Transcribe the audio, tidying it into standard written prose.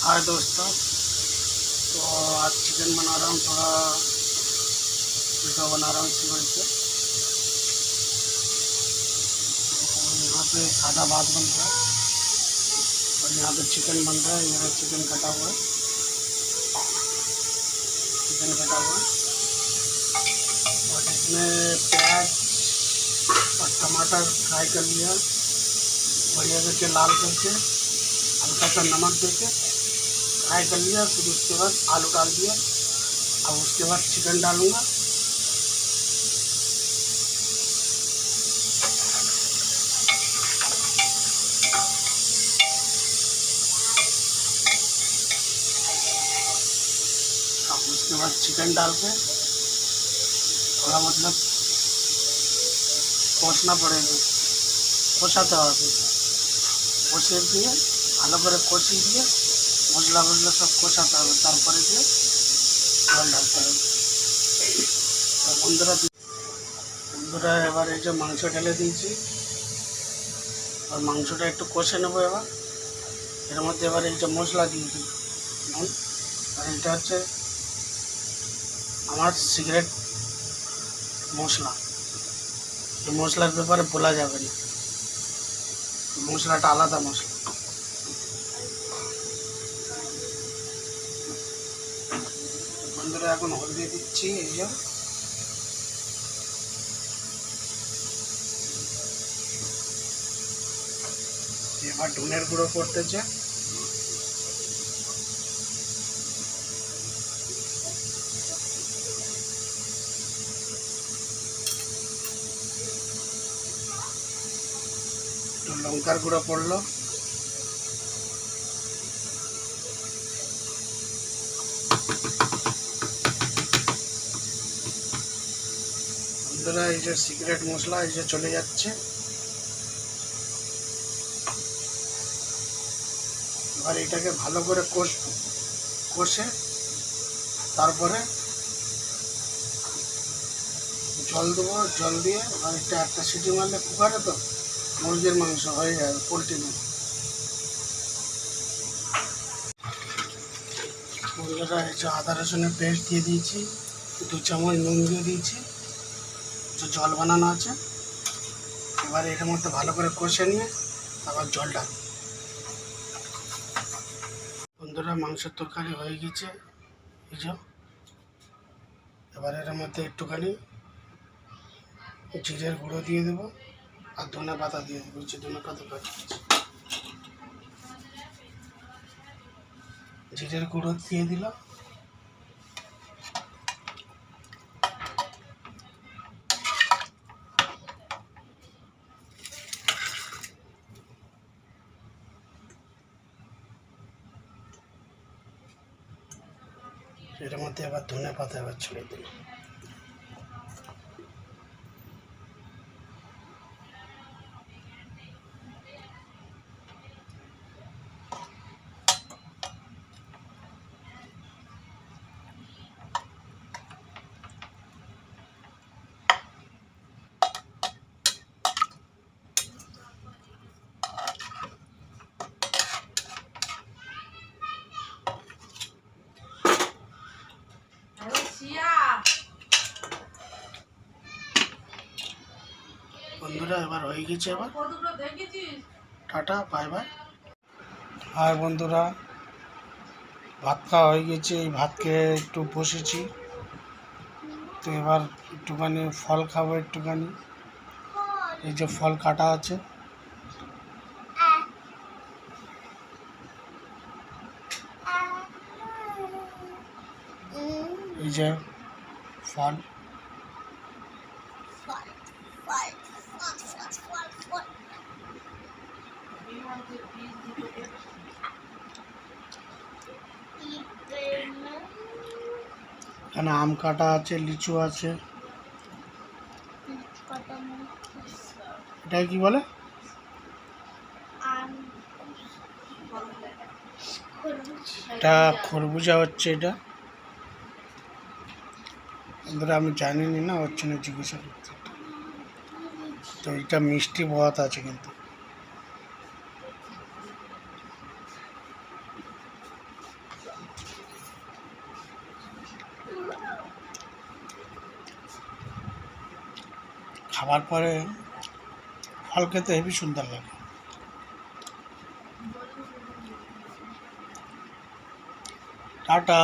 हाय दोस्तों, तो आज चिकन बना रहा हूँ। थोड़ा वीडियो बना रहा हूँ इसी वजह से। तो यहाँ पे सादा भात बन रहा है और यहाँ पे चिकन बन रहा है। मेरा चिकन कटा हुआ है, और इसमें प्याज और टमाटर फ्राई कर लिया, बढ़िया करके लाल करके, हल्का सा नमक देके फ्राई कर लिया। फिर उसके बाद आलू डाल दिया। अब उसके बाद चिकन डालूँगा। अब उसके बाद चिकन डाल के थोड़ा कोसना पड़ेगा, कोसाते হবে। কষিয়ে দিয়ে ভালো করে কষিয়ে দিয়ে মশলা সব কষাতে হবে, তারপরে দিয়ে জল ঢালতে হবে। বন্ধুরা এবার এই যে মাংস ঢেলে দিয়েছি, আর মাংসটা একটু কষে নেবো। এবার এর মধ্যে এবার এই যে মশলা দিয়ে দিই। আর এটা হচ্ছে আমার সিক্রেট মশলা। এই মশলার ব্যাপারে বলা যাবে না, মশলাটা আলাদা মশলা। বন্ধুরা এখন হলদি দিচ্ছি, এই যে এবার ধনের গুঁড়ো করতেছে। একটু লঙ্কার গুঁড়ো পড়লো। বন্ধুরা এই যে সিক্রেট মশলা এই যে চলে যাচ্ছে। এবার এটাকে ভালো করে কষে তারপরে জল দেবো। জল দিয়ে এবার এটা একটা সিটি মারলে কুকারে তো মুরগির মাংস হয়ে যাবে, পোলট্রি মাংস। বন্ধুরা এই যে আদা রসুনের পেস্ট দিয়ে দিয়েছি, 2 চামচ নুন দিয়ে দিয়েছি, যে জল বানানো আছে। এবার এটার মধ্যে ভালো করে কষে নিয়ে আবার জল ঢাল। বন্ধুরা মাংসের তরকারি হয়ে গেছে, এই যে। এবার এর মধ্যে একটুখানি জিরের গুঁড়ো দিয়ে দেবো আর ধনে পাতা দিয়ে দেবো। ধনে পাতা কাটিয়েছি, জিরের গুঁড়ো দিয়ে দিলাম। এর মধ্যে আবার ধনে পাতা এবার ছড়িয়ে দিলাম। বন্ধুরা এবার হয়ে গেছে। এবার টাটা, বাই বাই। আর বন্ধুরা ভাত খাওয়া হয়ে গেছে। এই ভাতকে একটু বসেছি, তো এবার একটুখানি ফল খাবো। একটুখানি এই যে ফল কাটা আছে, এই যে ফল। এখানে আম কাটা আছে, লিচু আছে। এটা কি বলে? এটা খরবুজা হচ্ছে। এটা আমি জানি না, হচ্ছে না জিজ্ঞাসা করতে। তো এটা মিষ্টি বহুত আছে কিন্তু। খাবার পরে ফল খেতে হেবি সুন্দর লাগে। টাটা।